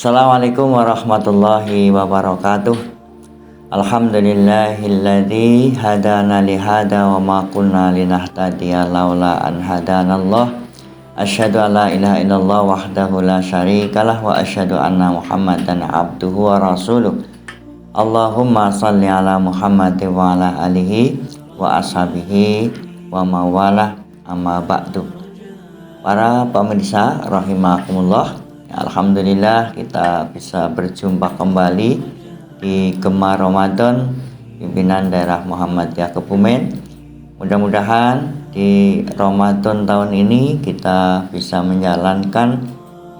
Assalamualaikum warahmatullahi wabarakatuh. Alhamdulillahilladzi hadana lihada wa ma kunna linahtadiya laula an hadanallah. Asyhadu an la ilaha illallah wahdahu la syarikalah wa asyhadu anna Muhammadan abduhu wa rasuluh. Allahumma shalli ala Muhammadin wa ala alihi wa ashabihi wa mawalah, amma ba'du. Para pemirsa rahimakumullah, alhamdulillah kita bisa berjumpa kembali di Gema Ramadan pimpinan daerah Muhammadiyah Kebumen. Mudah-mudahan di Ramadan tahun ini kita bisa menjalankan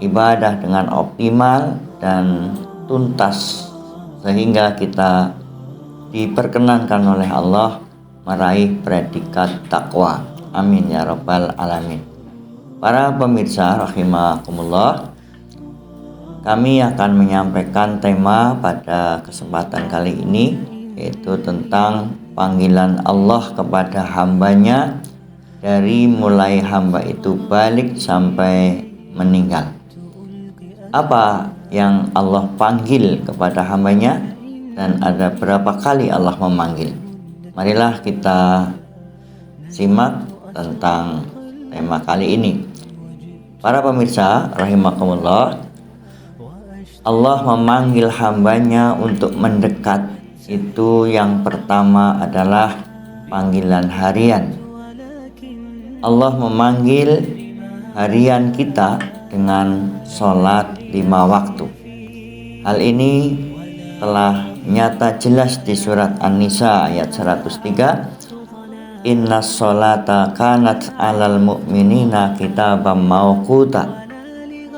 ibadah dengan optimal dan tuntas, sehingga kita diperkenankan oleh Allah meraih predikat takwa. Amin ya rabbal alamin. Para pemirsa rahimakumullah, kami akan menyampaikan tema pada kesempatan kali ini, yaitu tentang panggilan Allah kepada hambanya dari mulai hamba itu balik sampai meninggal. Apa yang Allah panggil kepada hambanya dan ada berapa kali Allah memanggil? Marilah kita simak tentang tema kali ini. Para pemirsa rahimakumullah, Allah memanggil hambanya untuk mendekat. Itu yang pertama adalah panggilan harian. Allah memanggil harian kita dengan sholat 5 waktu. Hal ini telah nyata jelas di surat An-Nisa ayat 103. Inna sholata kanat alal mu'minina kitaban mauquta.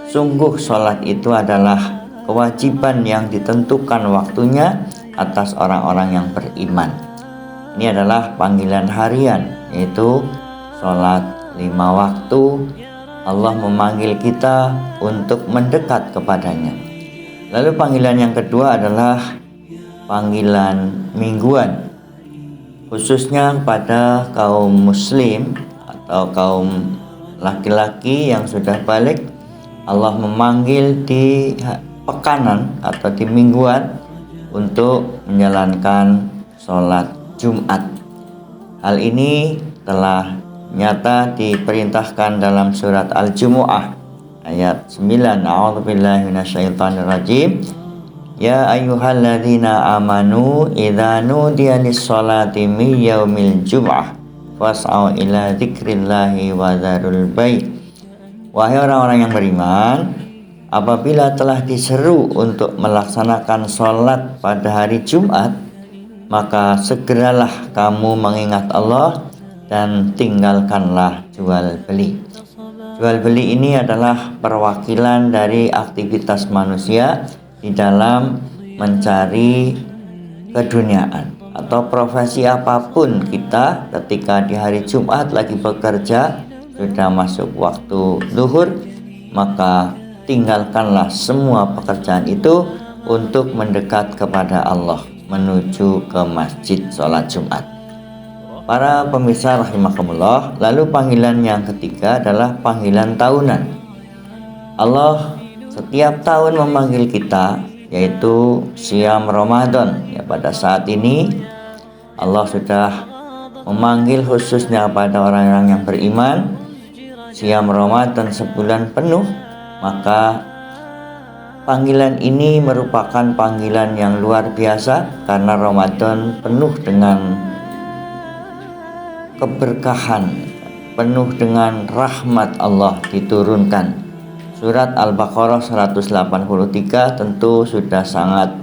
Sungguh sholat itu adalah kewajiban yang ditentukan waktunya atas orang-orang yang beriman. Ini adalah panggilan harian, yaitu sholat 5 waktu. Allah memanggil kita untuk mendekat kepadanya. Lalu panggilan yang kedua adalah panggilan mingguan, khususnya kepada kaum muslim atau kaum laki-laki yang sudah balik. Allah memanggil di pekanan atau di mingguan untuk menjalankan sholat Jumat. Hal ini telah nyata diperintahkan dalam surat Al-Jumu'ah ayat 9. A'udzubillahi minasyaitonirrajim. Ya ayyuhalladzina amanu idza nudiya lis-sholati min yaumil jum'ah fas'au ila dzikrillahi wa dzarul bai'. Wahai orang-orang yang beriman, apabila telah diseru untuk melaksanakan sholat pada hari Jumat, maka segeralah kamu mengingat Allah dan tinggalkanlah jual beli. Jual beli ini adalah perwakilan dari aktivitas manusia di dalam mencari keduniaan atau profesi apapun kita. Ketika di hari Jumat lagi bekerja, sudah masuk waktu zuhur, maka tinggalkanlah semua pekerjaan itu untuk mendekat kepada Allah, menuju ke masjid sholat Jumat. Para pemirsa rahimakumullah, lalu panggilan yang ketiga adalah panggilan tahunan. Allah setiap tahun memanggil kita, yaitu Syam Ramadan. Ya, pada saat ini Allah sudah memanggil khususnya pada orang-orang yang beriman Syam Ramadan sebulan penuh. Maka panggilan ini merupakan panggilan yang luar biasa, karena Ramadan penuh dengan keberkahan, penuh dengan rahmat Allah diturunkan. Surat Al-Baqarah 183 tentu sudah sangat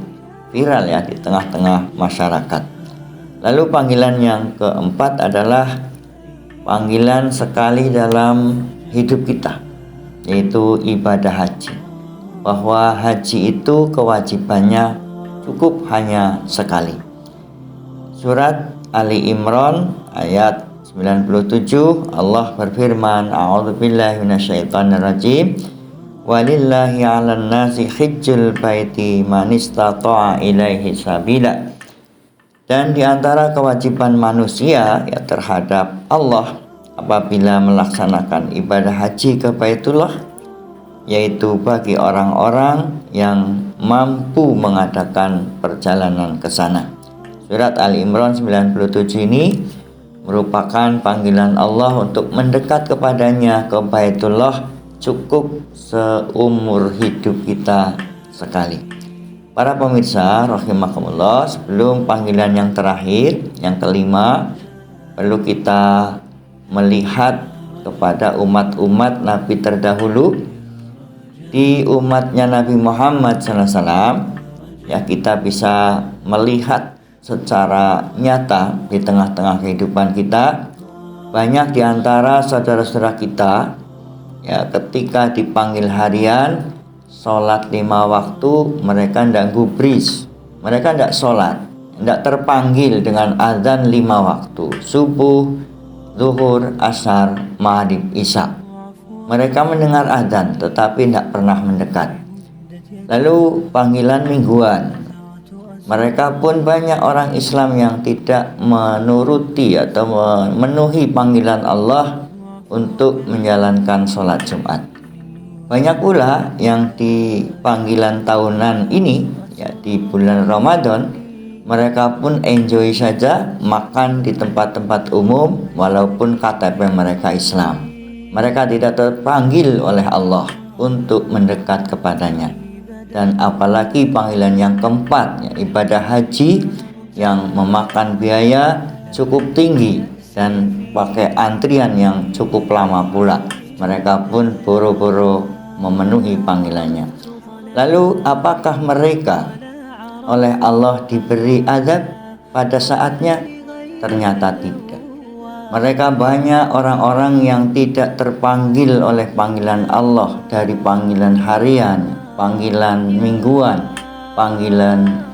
viral ya di tengah-tengah masyarakat. Lalu panggilan yang keempat adalah panggilan sekali dalam hidup kita. yaitu ibadah haji. Bahwa haji itu kewajibannya cukup hanya sekali. Surat Ali Imran ayat 97, Allah berfirman, A'udzubillahi minasyaitonirrajim. Walillahi 'alan nasi hijjul baiti man istata'a ilaihi sabila. Dan di antara kewajiban manusia ya terhadap Allah apabila melaksanakan ibadah haji ke Baitullah, yaitu bagi orang-orang yang mampu mengadakan perjalanan ke sana. Surat Ali Imran 97 ini merupakan panggilan Allah untuk mendekat kepadanya ke Baitullah cukup seumur hidup kita sekali. Para pemirsa rahimakumullah, sebelum panggilan yang terakhir, yang kelima, perlu kita melihat kepada umat-umat Nabi terdahulu. Di umatnya Nabi Muhammad SAW, ya kita bisa melihat secara nyata di tengah-tengah kehidupan kita, banyak di antara saudara-saudara kita ya ketika dipanggil harian sholat 5 waktu, mereka tidak gubris, mereka tidak sholat, tidak terpanggil dengan azan 5 waktu, subuh, zuhur, asar, maghrib, isya. Mereka mendengar azan tetapi tidak pernah mendekat. Lalu panggilan mingguan, mereka pun banyak orang Islam yang tidak menuruti atau memenuhi panggilan Allah untuk menjalankan sholat Jumat. Banyak pula yang di panggilan tahunan ini ya di bulan Ramadan, mereka pun enjoy saja makan di tempat-tempat umum walaupun KTP mereka Islam. Mereka tidak terpanggil oleh Allah untuk mendekat kepadanya. Dan apalagi panggilan yang keempat, ya, ibadah haji yang memakan biaya cukup tinggi dan pakai antrian yang cukup lama pula. Mereka pun boro-boro memenuhi panggilannya. Lalu apakah mereka oleh Allah diberi azab pada saatnya? Ternyata tidak. Mereka banyak orang-orang yang tidak terpanggil oleh panggilan Allah dari panggilan harian, panggilan mingguan, panggilan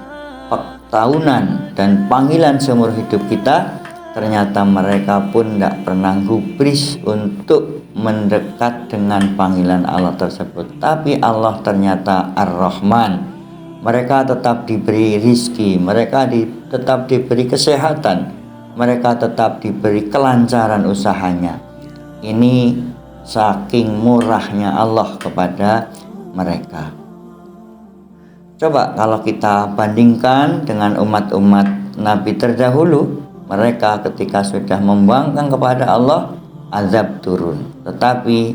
tahunan, dan panggilan seumur hidup kita. Ternyata mereka pun tidak pernah gubris untuk mendekat dengan panggilan Allah tersebut. Tapi Allah ternyata Ar-Rahman. Mereka tetap diberi rizki, mereka tetap diberi kesehatan, mereka tetap diberi kelancaran usahanya. Ini saking murahnya Allah kepada mereka. Coba kalau kita bandingkan dengan umat-umat Nabi terdahulu, mereka ketika sudah membangkang kepada Allah, azab turun. Tetapi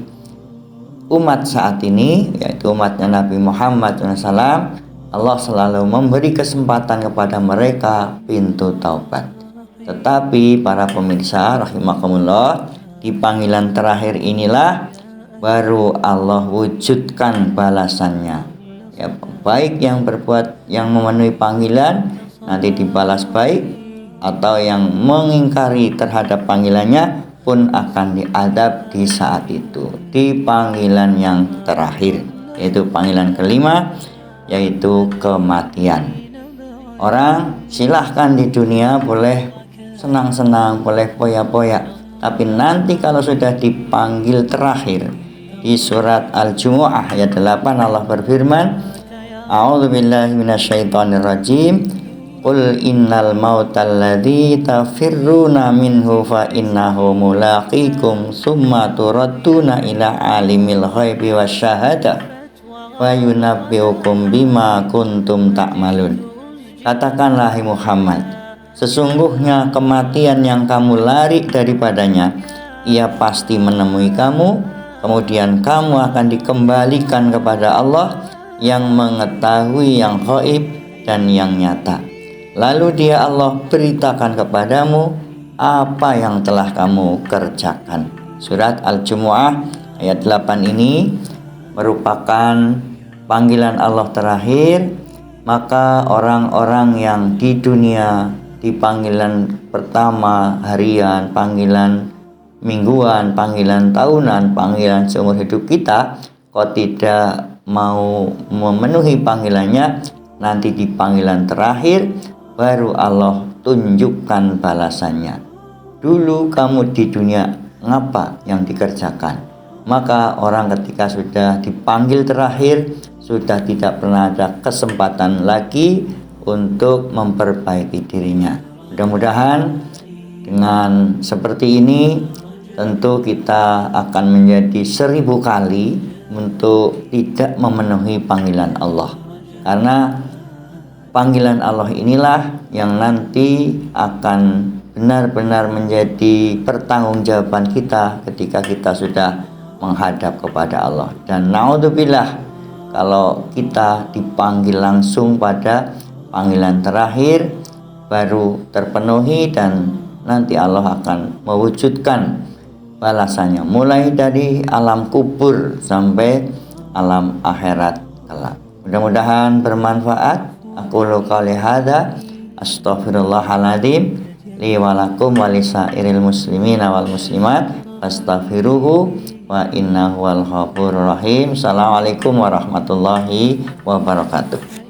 umat saat ini, yaitu umatnya Nabi Muhammad SAW, Allah selalu memberi kesempatan kepada mereka pintu taubat. Tetapi para pemirsa rahimakumullah, di panggilan terakhir inilah baru Allah wujudkan balasannya. Ya, baik yang berbuat, yang memenuhi panggilan nanti dibalas baik, atau yang mengingkari terhadap panggilannya pun akan diadab di saat itu, di panggilan yang terakhir, yaitu panggilan kelima, yaitu kematian. Orang silahkan di dunia boleh senang-senang, boleh poya-poya, tapi nanti kalau sudah dipanggil terakhir, di surat Al-Jumu'ah ayat 8 Allah berfirman, A'udzubillahi minasyaitonirrajim, Qul innal mautal ladzi tafirruna minhu fa innahu mulaqikum summa turadduna ila alimil ghaibi wasyahada wa yunabbiukum bima kuntum ta'malun. Katakanlah hai Muhammad, sesungguhnya kematian yang kamu lari daripadanya, ia pasti menemui kamu, kemudian kamu akan dikembalikan kepada Allah yang mengetahui yang ghaib dan yang nyata. Lalu dia Allah beritakan kepadamu apa yang telah kamu kerjakan. Surat Al-Jumu'ah ayat 8 ini merupakan panggilan Allah terakhir. Maka orang-orang yang di dunia di panggilan pertama harian, panggilan mingguan, panggilan tahunan, panggilan seumur hidup kita, kok tidak mau memenuhi panggilannya, nanti di panggilan terakhir baru Allah tunjukkan balasannya. Dulu kamu di dunia ngapa yang dikerjakan? Maka orang ketika sudah dipanggil terakhir, sudah tidak pernah ada kesempatan lagi untuk memperbaiki dirinya. Mudah-mudahan dengan seperti ini tentu kita akan menjadi 1000 kali untuk tidak memenuhi panggilan Allah. Karena panggilan Allah inilah yang nanti akan benar-benar menjadi pertanggungjawaban kita ketika kita sudah menghadap kepada Allah. Dan naudzubillah kalau kita dipanggil langsung pada panggilan terakhir baru terpenuhi, dan nanti Allah akan mewujudkan balasannya mulai dari alam kubur sampai alam akhirat kelak. Mudah-mudahan bermanfaat. Aku qouli hadza astaghfirullahaladzim li wa lakum wa lisairil muslimina wal muslimat astaghfiruhu wa innahu wal ghafurur rahim. Assalamualaikum warahmatullahi wabarakatuh.